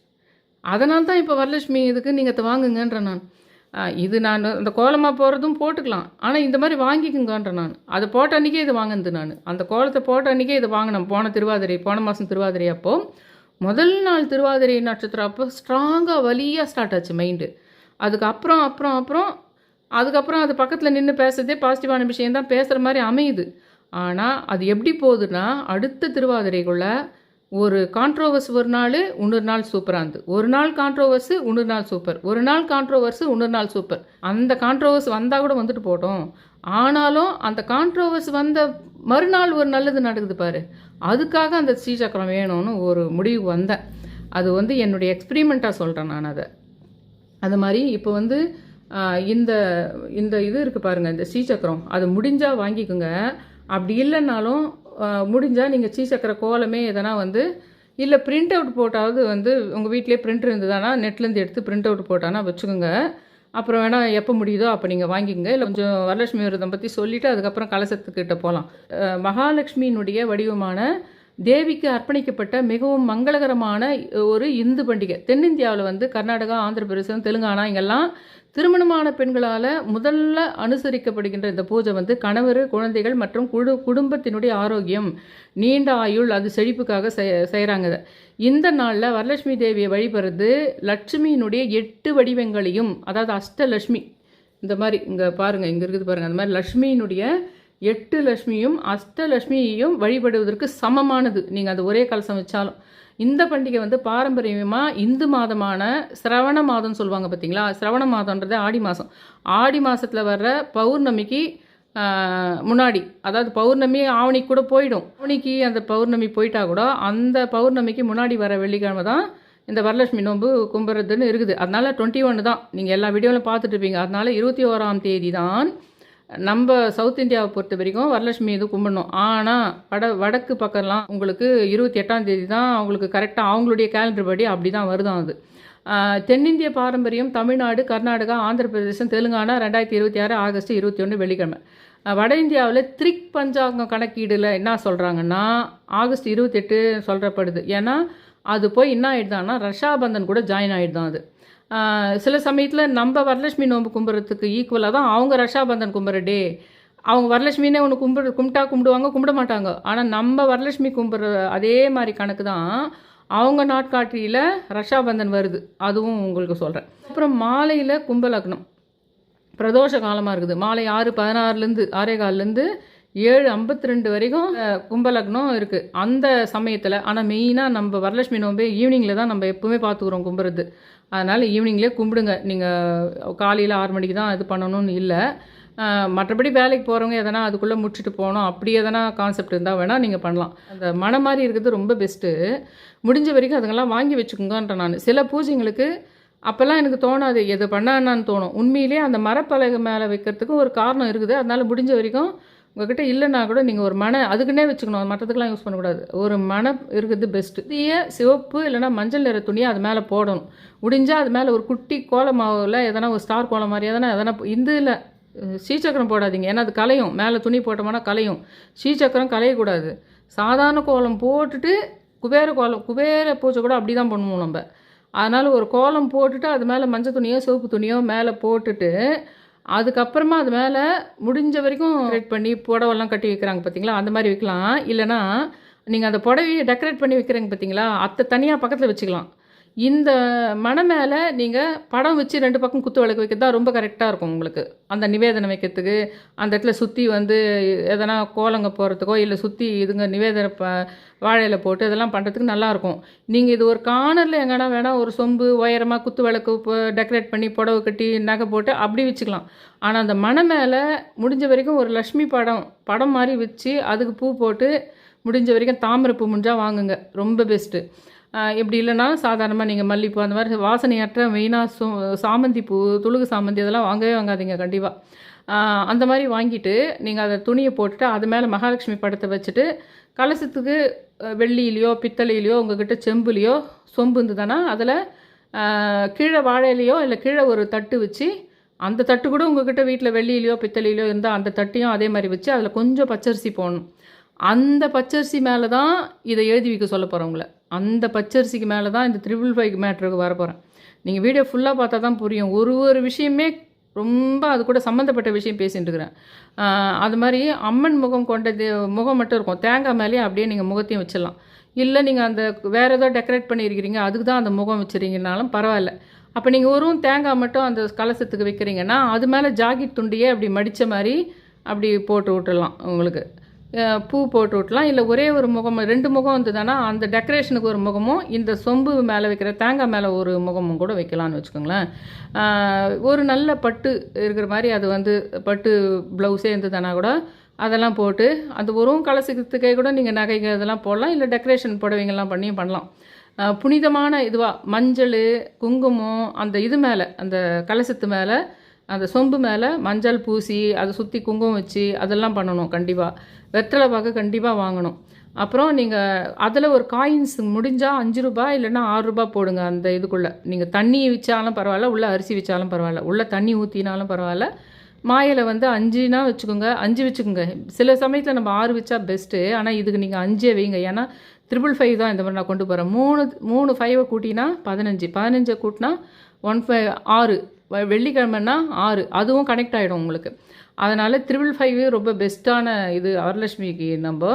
அதனால தான் இப்போ வரலட்சுமி இதுக்கு நீங்கள் அதை வாங்குங்கன்ற நான். இது நான் அந்த கோலமாக போகிறதும் போட்டுக்கலாம், ஆனால் இந்த மாதிரி வாங்கிக்குங்கன்ற நான். அதை போட்ட அன்றைக்கே இது வாங்கினது நான். அந்த கோலத்தை போட்ட அன்றைக்கே இது வாங்கினேன். போன மாதம் திருவாதிரை அப்போது முதல் நாள் திருவாதிரை நட்சத்திரம் அப்போ ஸ்ட்ராங்காக வலியாக ஸ்டார்ட் ஆச்சு மைண்டு. அதுக்கப்புறம் அது பக்கத்தில் நின்று பேசுறதே பாசிட்டிவான விஷயந்தான் பேசுகிற மாதிரி அமையுது. ஆனால் அது எப்படி போகுதுன்னா அடுத்த திருவாதிரைக்குள்ளே ஒரு கான்ட்ரோவர்ஸ் ஒரு நாள் இன்னொரு நாள் சூப்பராக இருந்து, ஒரு நாள் கான்ட்ரோவர்ஸு இன்னொரு நாள் சூப்பர், ஒரு நாள் கான்ட்ரோவர்ஸு இன்னொரு நாள் சூப்பர். அந்த கான்ட்ரோவர்ஸ் வந்தால் கூட வந்துட்டு போட்டோம், ஆனாலும் அந்த கான்ட்ரோவர்ஸ் வந்த மறுநாள் ஒரு நல்லது நடக்குது பாரு, அதுக்காக அந்த ஸ்ரீசக்கரம் வேணும்னு ஒரு முடிவு வந்தேன். அது என்னுடைய எக்ஸ்பிரிமெண்ட்டாக சொல்கிறேன் நான் அதை. அது மாதிரி இப்போ இந்த இந்த இது இருக்குது பாருங்கள், இந்த ஸ்ரீசக்கரம், அது முடிஞ்சால் வாங்கிக்கோங்க. அப்படி இல்லைன்னாலும் முடிஞ்சால் நீங்கள் ஸ்ரீசக்கர கோலமே எதனா இல்லை பிரிண்ட் அவுட் போட்டாவது உங்கள் வீட்டிலே பிரிண்டர் இருந்ததுன்னா நெட்லேருந்து எடுத்து பிரிண்ட் அவுட் போட்டானா வச்சுக்கோங்க. அப்புறம் வேணால் எப்போ முடியுதோ அப்போ நீங்கள் வாங்கிக்கோங்க. இல்லை கொஞ்சம் வரலட்சுமி விரதம் பற்றி சொல்லிவிட்டு அதுக்கப்புறம் கலசத்துக்கிட்ட போகலாம். மகாலட்சுமியினுடைய வடிவமான தேவிக்கு அர்ப்பணிக்கப்பட்ட மிகவும் மங்களகரமான ஒரு இந்து பண்டிகை. தென்னிந்தியாவில் கர்நாடகா, ஆந்திர பிரதேசம், தெலுங்கானா இங்கெல்லாம் திருமணமான பெண்களால் முதல்ல அனுசரிக்கப்படுகின்ற இந்த பூஜை கணவர், குழந்தைகள் மற்றும் குடும்பத்தினுடைய ஆரோக்கியம், நீண்ட ஆயுள், அது செழிப்புக்காக செய்கிறாங்க. இந்த நாளில் வரலட்சுமி தேவியை வழிபடுறது லட்சுமியினுடைய 8 வடிவங்களையும், அதாவது அஷ்டலட்சுமி, இந்த மாதிரி இங்கே பாருங்கள், இங்கே இருக்குது பாருங்கள், அந்த மாதிரி லட்சுமியினுடைய 8 லட்சுமியும் அஷ்டலட்சுமியையும் வழிபடுவதற்கு சமமானது. நீங்கள் அது ஒரே கலசம் வச்சாலும். இந்த பண்டிகை பாரம்பரியமாக இந்து மாதமான சிரவண மாதம்னு சொல்லுவாங்க பார்த்தீங்களா. சிரவண மாதம்ன்றது ஆடி மாதம். ஆடி மாதத்தில் வர்ற பௌர்ணமிக்கு முன்னாடி, அதாவது பௌர்ணமி ஆவணிக்கு கூட போயிடும். ஆவணிக்கு அந்த பௌர்ணமி போயிட்டா கூட அந்த பௌர்ணமிக்கு முன்னாடி வர வெள்ளிக்கிழமை தான் இந்த வரலட்சுமி நோன்பு கும்பிட்றதுன்னு இருக்குது. அதனால் 21 தான், நீங்கள் எல்லா வீடியோவிலும் பார்த்துட்டு இருப்பீங்க. அதனால் 21ஆம் தேதி தான் நம்ம சவுத் இந்தியாவை பொறுத்த வரைக்கும் வரலட்சுமி இது கும்பிடணும். ஆனால் வடக்கு பக்கம்லாம் உங்களுக்கு 28ஆம் தேதி தான் அவங்களுக்கு கரெக்டாக அவங்களுடைய கேலண்டர் படி அப்படி தான் வருதான் அது. தென்னிந்திய பாரம்பரியம் தமிழ்நாடு, கர்நாடகா, ஆந்திர பிரதேசம், தெலுங்கானா 2026 ஆகஸ்ட் 21 வெள்ளிக்கிழமை. வட இந்தியாவில் திரிக் பஞ்சாங்கம் கணக்கீடில் என்ன சொல்கிறாங்கன்னா ஆகஸ்ட் 28 சொல்கிறப்படுது. ஏன்னா அது போய் என்ன ஆகிடுதான்னா ரஷாபந்தன் கூட ஜாயின் ஆகிடுதான் அது. சில சமயத்தில் நம்ம வரலட்சுமி நோன்பு கும்பிட்றதுக்கு ஈக்குவலாக தான் அவங்க ரஷாபந்தன் கும்பிட்ற டே. அவங்க வரலட்சுமினே ஒன்று கும்பிடுவாங்க, கும்பிட மாட்டாங்க. ஆனால் நம்ம வரலட்சுமி கும்பிட்ற அதே மாதிரி கணக்கு தான் அவங்க நாட்காட்டியில் ரஷாபந்தன் வருது. அதுவும் உங்களுக்கு சொல்கிறேன். அப்புறம் மாலையில் கும்பலக்னம் பிரதோஷ காலமாக இருக்குது. மாலை 6:16 6:15 7:52 வரைக்கும் கும்பலக்னம் இருக்குது அந்த சமயத்தில். ஆனால் மெயினாக நம்ம வரலட்சுமி நோம்பே ஈவினிங்கில் தான் நம்ம எப்போவுமே பார்த்துக்குறோம் கும்பிட்றது. அதனால் ஈவினிங்லேயே கும்பிடுங்க. நீங்கள் காலையில் 6 மணிக்கு தான் இது பண்ணணும்னு இல்லை. மற்றபடி வேலைக்கு போகிறவங்க எதனா அதுக்குள்ளே முடிச்சுட்டு போகணும் அப்படி எதனா கான்செப்ட் இருந்தால் வேணால் நீங்கள் பண்ணலாம். அந்த மனம் மாதிரி இருக்கிறது ரொம்ப பெஸ்ட்டு. முடிஞ்ச வரைக்கும் அதுங்கெல்லாம் வாங்கி வச்சுக்கோங்கன்ற நான். சில பூஜைங்களுக்கு அப்போல்லாம் எனக்கு தோணாது எது பண்ணான்னு தோணும். உண்மையிலே அந்த மரப்பலகை மேலே வைக்கிறதுக்கு ஒரு காரணம் இருக்குது. அதனால் முடிஞ்ச வரைக்கும் உங்கள்கிட்ட இல்லைன்னா கூட நீங்கள் ஒரு மனை அதுக்குன்னே வச்சுக்கணும், மற்றதுக்கெலாம் யூஸ் பண்ணக்கூடாது. ஒரு மனை இருக்கிறது பெஸ்ட்டு. தீய சிவப்பு இல்லைனா மஞ்சள் நிற துணியை அது மேலே போடணும். முடிஞ்சால் அது மேலே ஒரு குட்டி கோலம் மாவில் எதனா ஒரு ஸ்டார் கோலம் மாதிரி எதனா இதில் ஸ்ரீசக்கரம் போடாதீங்க. ஏன்னா அது கலையும். மேலே துணி போட்டோம்னா கலையும். ஸ்ரீசக்கரம் கலையக்கூடாது. சாதாரண கோலம் போட்டுட்டு குபேர பூஜை கூட அப்படி தான் பண்ணுவோம் நம்ம. அதனால் ஒரு கோலம் போட்டுட்டு அது மேலே மஞ்சள் துணியோ சிவப்பு துணியோ மேலே போட்டுட்டு அதுக்கப்புறமா அது மேலே முடிஞ்ச வரைக்கும் டெக்கரேட் பண்ணி புடவெல்லாம் கட்டி வைக்கிறாங்க பார்த்தீங்களா, அந்த மாதிரி வைக்கலாம். இல்லைனா நீங்கள் அந்த புடவையை டெக்கரேட் பண்ணி வைக்கிறாங்க பார்த்தீங்களா, அதை தனியாக பக்கத்தில் வச்சுக்கலாம். இந்த மனை மேலே நீங்கள் படம் வச்சு 2 பக்கம் குத்து விளக்கு வைக்கிறது தான் ரொம்ப கரெக்டாக இருக்கும் உங்களுக்கு. அந்த நிவேதனம் வைக்கிறதுக்கு அந்த இடத்துல சுற்றி எதனா கோலங்க போகிறதுக்கோ இல்லை சுற்றி இதுங்க நிவேதன வாழையில போட்டு இதெல்லாம் பண்ணுறதுக்கு நல்லாயிருக்கும். நீங்கள் இது ஒரு கார்னரில் எங்கன்னா வேணால் ஒரு சொம்பு உயரமாக குத்து விளக்கு டெக்கரேட் பண்ணி புடவை கட்டி நகை போட்டு அப்படி வச்சுக்கலாம். ஆனால் அந்த மனை மேலே முடிஞ்ச வரைக்கும் ஒரு லக்ஷ்மி படம் மாதிரி வச்சு அதுக்கு பூ போட்டு முடிஞ்ச வரைக்கும் தாமரை பூ முடிஞ்சால் வாங்குங்க, ரொம்ப பெஸ்ட்டு. இப்படி இல்லைனா சாதாரணமாக நீங்கள் மல்லிப்பூ அந்த மாதிரி வாசனையற்ற மெயினாக சாமந்தி பூ, துளுகு சாமந்தி இதெல்லாம் வாங்கவே வாங்காதீங்க கண்டிப்பாக. அந்த மாதிரி வாங்கிட்டு நீங்கள் அதை துணியை போட்டுட்டு அது மேலே மகாலட்சுமி படத்தை வச்சுட்டு கலசத்துக்கு வெள்ளியிலையோ பித்தளையிலையோ உங்கள்கிட்ட செம்புலையோ சொம்பு இருந்ததுன்னா அதில் கீழே வாழையிலையோ இல்லை கீழே ஒரு தட்டு வச்சு, அந்த தட்டு கூட உங்கள்கிட்ட வீட்டில் வெள்ளியிலையோ பித்தளையிலையோ இருந்தால் அந்த தட்டையும் அதே மாதிரி வச்சு அதில் கொஞ்சம் பச்சரிசி போடணும். அந்த பச்சரிசி மேலே தான் இதை எழுதி வைக்க சொல்ல போகிறவங்கள. அந்த பச்சரிசிக்கு மேலே தான் இந்த 555 மேட்ருக்கு வர போகிறேன். நீங்கள் வீடியோ ஃபுல்லாக பார்த்தா தான் புரியும். ஒரு விஷயமே ரொம்ப அது கூட சம்மந்தப்பட்ட விஷயம் பேசிகிட்டு இருக்கிறேன். அது மாதிரி அம்மன் முகம் கொண்ட முகம் மட்டும் இருக்கும். தேங்காய் மேலேயே அப்படியே நீங்கள் முகத்தையும் வச்சிடலாம். இல்லை நீங்கள் அந்த வேறு ஏதோ டெக்கரேட் பண்ணியிருக்கிறீங்க அதுக்கு தான் அந்த முகம் வச்சுருங்கனாலும் பரவாயில்ல. அப்போ நீங்கள் ஒரு தேங்காய் மட்டும் அந்த கலசத்துக்கு வைக்கிறீங்கன்னா அது மேலே ஜாக்கெட் துண்டியே அப்படி மடித்த மாதிரி அப்படி போட்டு விட்டுடலாம் உங்களுக்கு. பூ போட்டு விட்லாம். இல்லை ஒரே ஒரு முகம் 2 முகம் இருந்ததுன்னா அந்த டெக்கரேஷனுக்கு ஒரு முகமும், இந்த சொம்பு மேலே வைக்கிற தேங்காய் மேலே ஒரு முகமும் கூட வைக்கலான்னு வச்சுக்கோங்களேன். ஒரு நல்ல பட்டு இருக்கிற மாதிரி அது வந்து பட்டு ப்ளவுஸே இருந்ததுன்னா கூட அதெல்லாம் போட்டு அது வெறும் கலசத்துக்கே கூட நீங்கள் நகைகள் இதெல்லாம் போடலாம். இல்லை டெக்கரேஷன் புடவைங்கள்லாம் பண்ணியும் பண்ணலாம். புனிதமான இதுவாக மஞ்சள், குங்குமம் அந்த இது மேலே, அந்த கலசத்து மேலே, அந்த சொம்பு மேலே மஞ்சள் பூசி அதை சுற்றி குங்குமம் வச்சு அதெல்லாம் பண்ணணும். கண்டிப்பாக வெத்தலை பாக்கு கண்டிப்பாக வாங்கணும். அப்புறம் நீங்கள் அதில் ஒரு காயின்ஸ் முடிஞ்சால் 5 ரூபாய் இல்லைன்னா 6 ரூபாய் போடுங்க. அந்த இதுக்குள்ளே நீங்கள் தண்ணி வச்சாலும் பரவாயில்ல, உள்ளே அரிசி வச்சாலும் பரவாயில்ல, உள்ளே தண்ணி ஊற்றினாலும் பரவாயில்ல. மாயில் வந்து 5னா வச்சுக்கோங்க, 5 வச்சுக்கோங்க. சில சமயத்தில் நம்ம 6 வச்சா பெஸ்ட்டு. ஆனால் இதுக்கு நீங்கள் 5 வைங்க. ஏன்னா 555 தான் இந்த மாதிரி நான் கொண்டு போகிறேன். 3 5 கூட்டினா 15, 15 கூட்டினா 15 6, வெள்ளிக்கிழமைன்னா 6, அதுவும் கனெக்ட் ஆகிடும் உங்களுக்கு. அதனால் 555 ரொம்ப பெஸ்ட்டான இது வரலட்சுமிக்கு. நம்ம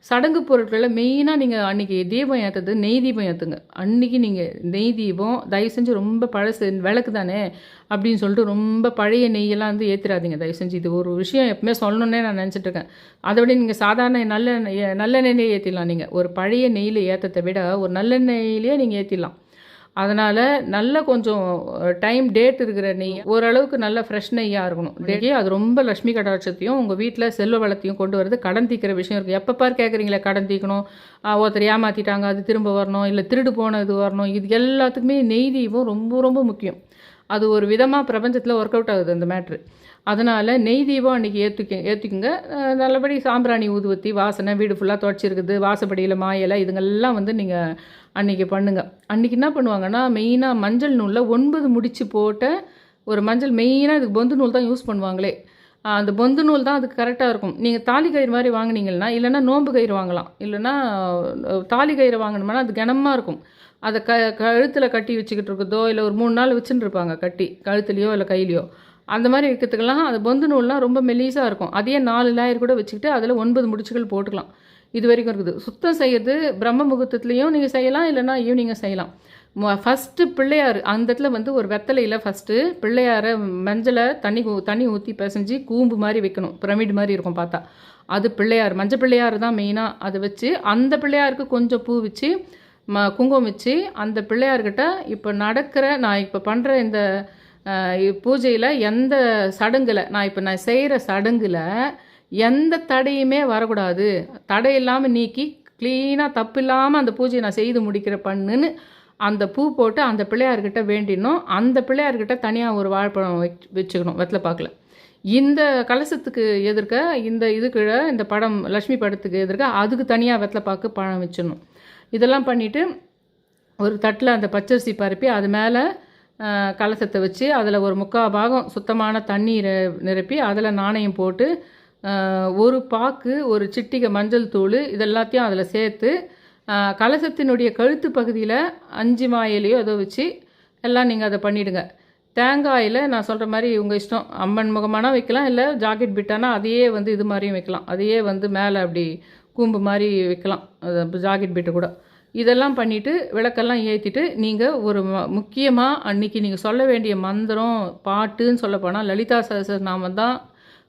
சடங்கு பொருட்களில் மெயினாக நீங்கள் அன்றைக்கி தீபம் ஏற்றுறது நெய் தீபம் ஏற்றுங்க. அன்றைக்கி நீங்கள் நெய் தீபம் தயவு செஞ்சு ரொம்ப பழசு விளக்கு தானே அப்படின்னு சொல்லிட்டு ரொம்ப பழைய நெய்யெல்லாம் வந்து ஏற்றிடாதீங்க தயவு செஞ்சு. இது ஒரு விஷயம் எப்பவுமே சொல்லணுன்னே நான் நினச்சிட்ருக்கேன். அதை விட நீங்கள் சாதாரண நல்லெண்ணெயிலே ஏற்றிடலாம். நீங்கள் ஒரு பழைய நெய்யில் ஏற்றத்தை விட ஒரு நல்லெண்ணெயிலே நீங்கள் ஏற்றிடலாம். அதனால் நல்ல கொஞ்சம் டைம் டேட் இருக்கிற நெய், ஓரளவுக்கு நல்ல ஃப்ரெஷ் நெய்யாக இருக்கணும். நெய்யே அது ரொம்ப லட்சுமி கடாட்சத்தையும் உங்கள் வீட்டில் செல்வ வளத்தையும் கொண்டு வரது. கடன் தீக்கிற விஷயம் இருக்குது. எப்போ பார் கேட்குறீங்களே கடன் தீக்கணும், ஒருத்தர் ஏமாற்றிட்டாங்க அது திரும்ப வரணும், இல்லை திருடு போன இது வரணும். இது எல்லாத்துக்குமே நெய் தீபம் ரொம்ப ரொம்ப முக்கியம். அது ஒரு விதமாக பிரபஞ்சத்தில் ஒர்க் அவுட் ஆகுது அந்த மேட்ரு. அதனால் நெய் தீபம் அன்றைக்கி ஏற்றிக்குங்க. நல்லபடி சாம்பிராணி ஊதுவத்தி வாசனை வீடு ஃபுல்லாக துடைச்சிருக்குது, வாசப்படியில் மாயலை இதுங்கெல்லாம் வந்து நீங்கள் அன்றைக்கி பண்ணுங்கள். அன்றைக்கி என்ன பண்ணுவாங்கன்னா மெயினாக மஞ்சள் நூலில் 9 முடிச்சு போட்ட ஒரு மஞ்சள், மெயினாக இதுக்கு பொந்து நூல் தான் யூஸ் பண்ணுவாங்களே. அந்த பொந்து நூல் தான் அதுக்கு கரெக்டாக இருக்கும். நீங்கள் தாலி கயிறு மாதிரி வாங்கினீங்கன்னா, இல்லைன்னா நோம்பு கயிறு வாங்கலாம். இல்லைன்னா தாலி கயிறு வாங்கணும்னா அது கனமாக இருக்கும். அதை கழுத்தில் கட்டி வச்சுக்கிட்டு இருக்குதோ, இல்லை ஒரு 3 நாள் வச்சுன்னு இருப்பாங்க கட்டி கழுத்துலையோ இல்லை கையிலையோ. அந்த மாதிரி வைக்கிறதுக்கெல்லாம் அது பொந்து நூல்லாம் ரொம்ப மெலீஸாக இருக்கும். அதையே 4 லேயர் கூட வச்சுக்கிட்டு அதில் 9 முடிச்சுகள் போட்டுக்கலாம். இது வரைக்கும் இருக்குது. சுத்தம் செய்கிறது பிரம்ம முகூர்த்தத்துலேயும் நீங்கள் செய்யலாம், இல்லைனா ஈவினிங்கும் செய்யலாம். ஃபஸ்ட்டு பிள்ளையார் அந்த இடத்துல வந்து ஒரு வெத்தலையில் ஃபஸ்ட்டு பிள்ளையாரை மஞ்சளை தண்ணி ஊற்றி பிசைஞ்சு கூம்பு மாதிரி வைக்கணும். பிரமிட் மாதிரி இருக்கும் பார்த்தா. அது பிள்ளையார், மஞ்சள் பிள்ளையார் தான் மெயினாக. அதை வச்சு அந்த பிள்ளையாருக்கு கொஞ்சம் பூ வச்சு குங்குமம் வச்சு அந்த பிள்ளையார்கிட்ட இப்போ நடக்கிற நான் இப்போ பண்ணுற இந்த பூஜையில் எந்த சடங்கில் நான் செய்கிற சடங்கில் எந்த தடையுமே வரக்கூடாது, தடை இல்லாமல் நீக்கி க்ளீனாக தப்பு இல்லாமல் அந்த பூஜையை நான் செய்து முடிக்கிற பண்ணுன்னு அந்த பூ போட்டு அந்த பிள்ளையார்கிட்ட வேண்டினோம். அந்த பிள்ளையார்கிட்ட தனியாக ஒரு வாழைப்பழம் வச்சுக்கணும் வெத்தலை பாக்கில். இந்த கலசத்துக்கு எதிர்க்க இந்த இதுக்கு இந்த படம் லக்ஷ்மி படத்துக்கு எதிர்க்க அதுக்கு தனியாக வெத்தலை பாக்கு பழம் வச்சிடணும். இதெல்லாம் பண்ணிவிட்டு ஒரு தட்டில் அந்த பச்சரிசி பரப்பி அது மேலே கலசத்தை வச்சு அதில் ஒரு 3/4 பாகம் சுத்தமான தண்ணீரை நிரப்பி அதில் நாணயம் போட்டு ஒரு பாக்கு ஒரு சிட்டிகை மஞ்சள் தூள் இதெல்லாத்தையும் அதில் சேர்த்து கலசத்தினுடைய கழுத்து பகுதியில் 5 மாயிலையோ அதை வச்சு எல்லாம் நீங்கள் அதை பண்ணிவிடுங்க. தேங்காயில் நான் சொல்கிற மாதிரி உங்கள் இஷ்டம், அம்மன் முகமானா வைக்கலாம், இல்லை ஜாக்கெட் பிட்டானா அதையே வந்து இது மாதிரியும் வைக்கலாம். அதையே வந்து மேலே அப்படி கூம்பு மாதிரி வைக்கலாம், அது ஜாக்கெட் பிட்டு கூட. இதெல்லாம் பண்ணிவிட்டு விளக்கெல்லாம் ஏற்றிட்டு நீங்கள் ஒரு முக்கியமாக அன்றைக்கி நீங்கள் சொல்ல வேண்டிய மந்திரம் பாட்டுன்னு சொல்ல போனால் லலிதா சகஸ்ரநாமம் தான்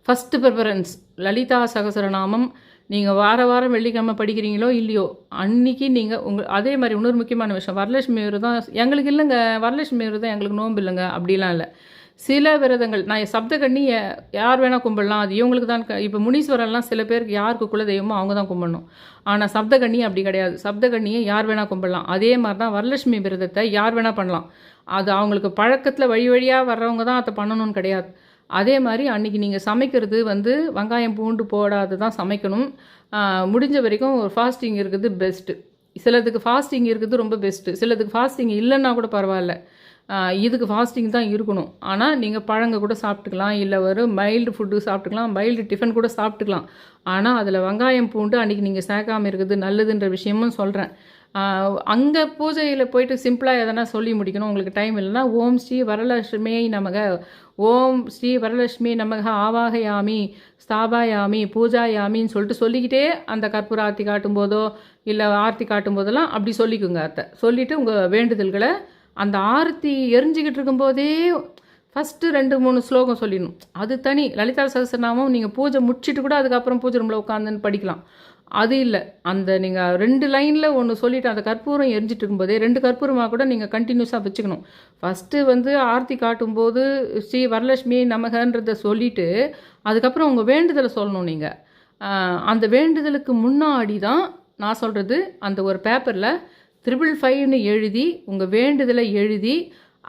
ஃபஸ்ட்டு ப்ரிஃபரன்ஸ். லலிதா சகஸ்ரநாமம் நீங்கள் வாரம் வெள்ளிக்கிழமை படிக்கிறீங்களோ இல்லையோ அன்றைக்கி நீங்கள் அதே மாதிரி இன்னொரு முக்கியமான விஷயம், வரலட்சுமி விரதம் எங்களுக்கு இல்லைங்க, வரலட்சுமி விரதம் எங்களுக்கு நோன்பு இல்லைங்க அப்படிலாம் இல்லை. சில விரதங்கள் நான் சப்தகண்ணி யார் வேணால் கும்பிடலாம், அது இவங்களுக்கு தான். இப்போ முனீஸ்வரன்லாம் சில பேருக்கு யாருக்கு குலதெய்வமோ அவங்க தான் கும்பிடணும். ஆனால் சப்தகண்ணி அப்படி கிடையாது. சப்தகண்ணியை யார் வேணால் கும்பிடலாம். அதே மாதிரி தான் வரலட்சுமி விரதத்தை யார் வேணால் பண்ணலாம். அது அவங்களுக்கு பழக்கத்தில் வழியாக வர்றவங்க தான் அதை பண்ணணும்னு கிடையாது. அதே மாதிரி அன்றைக்கி நீங்கள் சமைக்கிறது வந்து வெங்காயம் பூண்டு போடாது தான் சமைக்கணும். முடிஞ்ச வரைக்கும் ஒரு ஃபாஸ்டிங் இருக்குது பெஸ்ட்டு. சிலதுக்கு ஃபாஸ்டிங் இருக்குது ரொம்ப பெஸ்ட்டு, சிலதுக்கு ஃபாஸ்டிங் இல்லைன்னா கூட பரவாயில்ல. இதுக்கு ஃபாஸ்டிங் தான் இருக்கணும். ஆனால் நீங்கள் பழங்க கூட சாப்பிட்டுக்கலாம், இல்லை ஒரு மைல்டு ஃபுட்டு சாப்பிட்டுக்கலாம், மைல்டு டிஃபன் கூட சாப்பிட்டுக்கலாம். ஆனால் அதில் வெங்காயம் பூண்டு அன்றைக்கி நீங்கள் சேர்க்காமல் இருக்குது நல்லதுன்ற விஷயமும் சொல்கிறேன். அங்கே பூஜையில் போயிட்டு சிம்பிளாக எதனா சொல்லி முடிக்கணும், உங்களுக்கு டைம் இல்லைன்னா ஓம் ஸ்ரீ வரலட்சுமி நமக, ஓம் ஸ்ரீ வரலட்சுமி நமக ஆவாகயாமி ஸ்தாபாயாமி பூஜாயாமின்னு சொல்லிட்டு சொல்லிக்கிட்டே அந்த கற்பூர ஆர்த்தி காட்டும் போதோ இல்லை ஆர்த்தி காட்டும் போதெல்லாம் அப்படி சொல்லிக்குங்க. அத்தை சொல்லிவிட்டு உங்கள் வேண்டுதல்களை அந்த ஆரத்தி எரிஞ்சிக்கிட்டு இருக்கும்போதே ஃபஸ்ட்டு 2-3 ஸ்லோகம் சொல்லிடணும். அது தனி. லலிதா சஹஸ்ரநாமம் நீங்கள் பூஜை முடிச்சுட்டு கூட அதுக்கப்புறம் பூஜை ரூமில் உட்காந்துன்னு படிக்கலாம். அது இல்லை, அந்த நீங்கள் 2 லைனில் ஒன்று சொல்லிவிட்டு அந்த கற்பூரம் எரிஞ்சிட்டு இருக்கும்போதே 2 கற்பூரமாக கூட நீங்கள் கண்டினியூஸாக வச்சுக்கணும். ஃபஸ்ட்டு வந்து ஆர்த்தி காட்டும்போது ஸ்ரீ வரலட்சுமி நமகன்றதை சொல்லிவிட்டு அதுக்கப்புறம் உங்கள் வேண்டுதலை சொல்லணும். நீங்கள் அந்த வேண்டுதலுக்கு முன்னாடி தான் நான் சொல்கிறது, அந்த ஒரு பேப்பரில் 555ன்னு எழுதி உங்கள் வேண்டுதலை எழுதி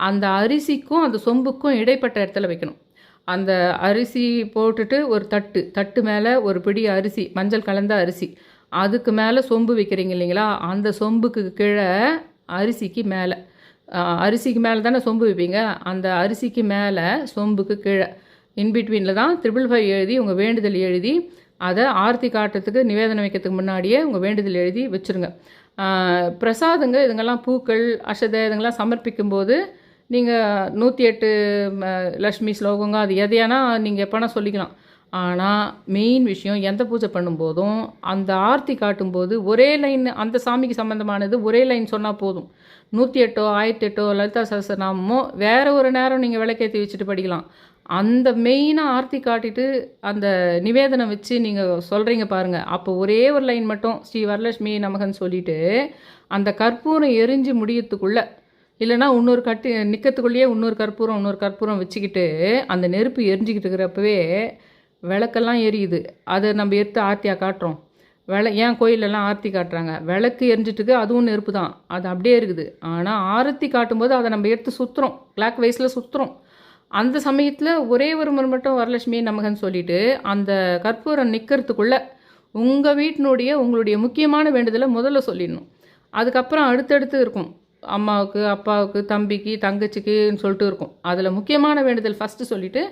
அந்த அரிசிக்கும் அந்த சொம்புக்கும் இடைப்பட்ட இடத்துல வைக்கணும். அந்த அரிசி போட்டுட்டு ஒரு தட்டு மேலே ஒரு பிடி அரிசி, மஞ்சள் கலந்த அரிசி, அதுக்கு மேலே சொம்பு வைக்கிறீங்க இல்லைங்களா, அந்த சொம்புக்கு கீழே அரிசிக்கு மேலே தானே சொம்பு வைப்பீங்க, அந்த அரிசிக்கு மேலே சொம்புக்கு கீழே இன்பிட்வீனில் தான் 555 எழுதி உங்கள் வேண்டுதல் எழுதி அதை ஆர்த்தி காட்டுறதுக்கு நிவேதனம் வைக்கிறதுக்கு முன்னாடியே உங்கள் வேண்டுதல் எழுதி வச்சுருங்க. பிரசாதங்க இதுங்கெல்லாம் பூக்கள் அஷதை இதுங்கெல்லாம் சமர்ப்பிக்கும்போது நீங்கள் 108 லக்ஷ்மி ஸ்லோகங்க அது எதையானா நீங்கள் எப்போனா சொல்லிக்கலாம். ஆனால் மெயின் விஷயம், எந்த பூஜை பண்ணும்போதும் அந்த ஆர்த்தி காட்டும்போது ஒரே லைன் அந்த சாமிக்கு சம்மந்தமானது ஒரே லைன் சொன்னால் போதும். 108 1008 லலிதா சஹஸ்ரநாமமோ வேறு ஒரு நேரம் நீங்கள் விளக்கேற்றி வச்சுட்டு படிக்கலாம். அந்த மெயினாக ஆர்த்தி காட்டிட்டு அந்த நிவேதனம் வச்சு நீங்கள் சொல்கிறீங்க பாருங்கள், அப்போ ஒரே ஒரு லைன் மட்டும் ஸ்ரீ வரலட்சுமி நமகன்னு சொல்லிவிட்டு அந்த கற்பூரம் எரிஞ்சு முடியத்துக்குள்ளே, இல்லைனா இன்னொரு நிற்கிறதுக்குள்ளேயே இன்னொரு கற்பூரம் வச்சுக்கிட்டு அந்த நெருப்பு எரிஞ்சிக்கிட்டு இருக்கிறப்பவே விளக்கெல்லாம் எரியுது. அதை நம்ம எடுத்து ஆர்த்தியாக காட்டுறோம். ஏன் கோயிலெல்லாம் ஆர்த்தி காட்டுறாங்க, விளக்கு எரிஞ்சிட்டுக்கு அதுவும் நெருப்பு தான், அது அப்படியே இருக்குது. ஆனால் ஆரத்தி காட்டும்போது அதை நம்ம எடுத்து சுற்றுறோம், கிளாக் வைஸில் சுற்றுறோம். அந்த சமயத்தில் ஒரே ஒரு முறை மட்டும் வரலட்சுமி நமகன்னு சொல்லிவிட்டு அந்த கற்பூரம் நிற்கிறதுக்குள்ளே உங்களுடைய முக்கியமான வேண்டுதலை முதல்ல சொல்லிடணும். அதுக்கப்புறம் அடுத்தடுத்து இருக்கும், அம்மாவுக்கு அப்பாவுக்கு தம்பிக்கு தங்கச்சிக்குன்னு சொல்லிட்டு இருக்கும். அதில் முக்கியமான வேண்டுதல் ஃபஸ்ட்டு சொல்லிவிட்டு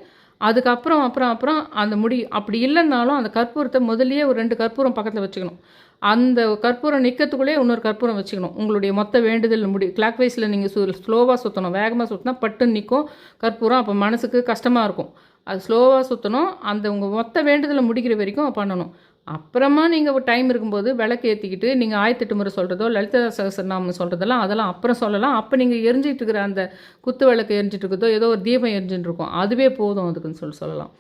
அதுக்கப்புறம் அப்புறம் அந்த அப்படி இல்லைன்னாலும் அந்த கற்பூரத்தை முதல்லையே ஒரு 2 கற்பூரம் பக்கத்தில் வச்சுக்கணும். அந்த கற்பூரம் நிற்கிறதுக்குள்ளே இன்னொரு கற்பூரம் வச்சுக்கணும். உங்களுடைய மொத்த வேண்டுதல் கிளாக் வைஸில் நீங்கள் ஸ்லோவாக சுற்றணும். வேகமாக சுற்றினா பட்டுன்னு நிற்கும் கற்பூரம், அப்போ மனசுக்கு கஷ்டமாக இருக்கும். அது ஸ்லோவாக சுற்றணும். அந்த உங்கள் மொத்த வேண்டுதலை முடிக்கிற வரைக்கும் பண்ணணும். அப்புறமா நீங்கள் ஒரு டைம் இருக்கும்போது விளக்கு ஏற்றிக்கிட்டு நீங்கள் 1008 முறை சொல்கிறதோ லலிதா சஹஸ்ரநாமம் சொல்கிறதெல்லாம் அதெல்லாம் அப்புறம் சொல்லலாம். அப்போ நீங்கள் எரிஞ்சிட்டு இருக்கிற அந்த குத்து விளக்கு எரிஞ்சிட்டு இருக்கிறதோ ஏதோ ஒரு தீபம் எரிஞ்சுட்டு இருக்கும், அதுவே போதும் அதுக்குன்னு சொல்லலாம்.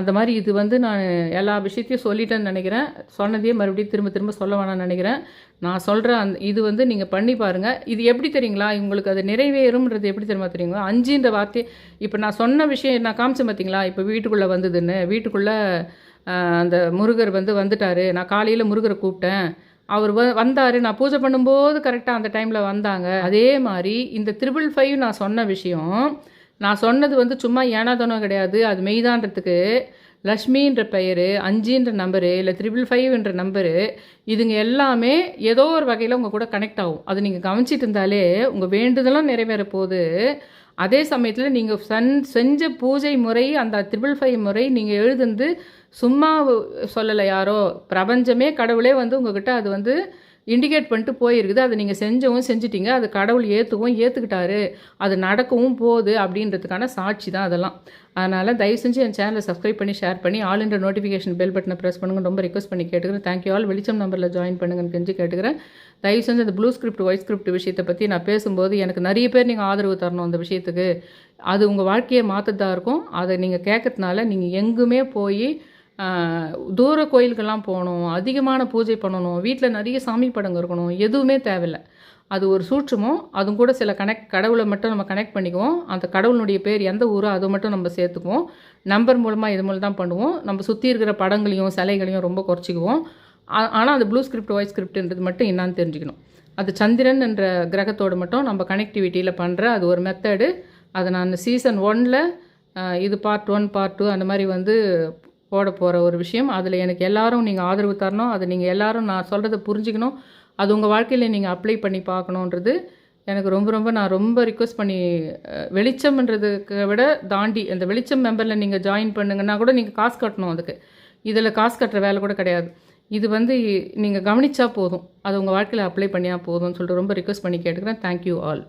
அந்த மாதிரி இது வந்து நான் எல்லா விஷயத்தையும் சொல்லிட்டேன்னு நினைக்கிறேன். சொன்னதையே மறுபடியும் திரும்ப சொல்ல வேணாம்னு நினைக்கிறேன். நான் சொல்கிற இது வந்து நீங்கள் பண்ணி பாருங்கள். இது எப்படி தெரியுங்களா, உங்களுக்கு அது நிறைவேறும்ன்றது எப்படி தெரியுங்களா, 5ன்ற வார்த்தையை இப்போ நான் சொன்ன விஷயம் நான் காமிச்சேன் பார்த்தீங்களா, இப்போ வீட்டுக்குள்ளே வந்ததுன்னு, வீட்டுக்குள்ளே அந்த முருகர் வந்துட்டார். நான் காலையில் முருகரை கூப்பிட்டேன், அவர் வந்தார், நான் பூஜை பண்ணும்போது கரெக்டாக அந்த டைமில் வந்தாங்க. அதே மாதிரி இந்த 555 நான் சொன்ன விஷயம், நான் சொன்னது சும்மா ஏனாதானோ கிடையாது, அது மெய்தான்றதுக்கு லக்ஷ்மின்ற பெயர், 5ன்ற நம்பரு, இல்லை 555ன்ற நம்பரு, இதுங்க எல்லாமே ஏதோ ஒரு வகையில் உங்கள் கூட கனெக்ட் ஆகும். அது நீங்கள் கவனிச்சிட்டு இருந்தாலே உங்கள் வேண்டுதலும் நிறைவேற போகுது. அதே சமயத்தில் நீங்கள் செஞ்ச பூஜை முறை, அந்த 555 முறை நீங்கள் எழுதுந்து சும்மா சொல்லலை, யாரோ பிரபஞ்சமே கடவுளே உங்ககிட்ட அது இண்டிகேட் பண்ணிட்டு போயிருக்குது. அதை நீங்கள் செஞ்சிட்டீங்க, அது கடவுள் ஏற்றுக்கிட்டாரு, அது நடக்கவும் போகுது அப்படின்றதுக்கான சாட்சி தான் அதெல்லாம். அதனால் தயவு செஞ்சு என் சேனலை சப்ஸ்கிரைப் பண்ணி ஷேர் பண்ணி ஆல்ன்ற நோட்டிஃபிகேஷன் பெல் பட்டனை ப்ரெஸ் பண்ணுங்க. ரொம்ப ரிக்வஸ்ட் பண்ணி கேட்டுக்கிறேன். Thank you all. வெளிச்சம் நம்பரில் ஜாயின் பண்ணுங்கன்னு கெஞ்சி கேட்டுக்கிறேன். தயவு செஞ்சு அந்த ப்ளூ ஸ்கிரிப்ட் ஒயிட் ஸ்கிரிப்ட் விஷயத்தை பற்றி நான் பேசும்போது எனக்கு நிறைய பேர் நீங்கள் ஆதரவு தரணும் அந்த விஷயத்துக்கு. அது உங்கள் வாழ்க்கையை மாற்றதாக இருக்கும். அதை நீங்கள் கேட்கறதுனால நீங்கள் எங்குமே போய் தூர கோயிலுக்கெல்லாம் போகணும், அதிகமான பூஜை பண்ணணும், வீட்டில் நிறைய சாமி படங்கள் இருக்கணும், எதுவுமே தேவையில்லை. அது ஒரு சூட்சமும், அதுவும் கூட சில கடவுளை மட்டும் நம்ம கனெக்ட் பண்ணிக்குவோம். அந்த கடவுளுடைய பேர் எந்த ஊரோ அதை மட்டும் நம்ம சேர்த்துக்குவோம். நம்பர் மூலமாக இது மூலம் தான் பண்ணுவோம். நம்ம சுற்றி இருக்கிற படங்களையும் சிலைகளையும் ரொம்ப குறைச்சிக்குவோம். ஆனால் அந்த ப்ளூ ஸ்கிரிப்ட் ஒயிட் ஸ்கிரிப்ட்ன்றது மட்டும் என்னான்னு தெரிஞ்சுக்கணும். அது சந்திரன் என்ற கிரகத்தோடு மட்டும் நம்ம கனெக்டிவிட்டியில் பண்ணுற அது ஒரு மெத்தடு. அதை நான் சீசன் 1ல் இது பார்ட் 1 பார்ட் 2 அந்த மாதிரி போட போகிற ஒரு விஷயம். அதில் எனக்கு எல்லாரும் நீங்கள் ஆதரவு தரணும். அதை நீங்கள் எல்லாரும் நான் சொல்கிறத புரிஞ்சுக்கணும். அது உங்கள் வாழ்க்கையில் நீங்கள் அப்ளை பண்ணி பார்க்கணுன்றது எனக்கு நான் ரொம்ப ரிக்வெஸ்ட் பண்ணி, வெளிச்சம்ன்றதுக்கு விட தாண்டி அந்த வெளிச்சம் மெம்பரில் நீங்கள் ஜாயின் பண்ணுங்கன்னா கூட நீங்கள் காசு கட்டணும். அதுக்கு இதில் காசு கட்டுற வேலை கூட கிடையாது. இது நீங்கள் கவனித்தா போதும், அது உங்கள் வாழ்க்கையில் அப்ளை பண்ணியா போதும்னு சொல்லிட்டு ரொம்ப ரிக்வெஸ்ட் பண்ணி கேட்டுக்கிறேன். Thank you all.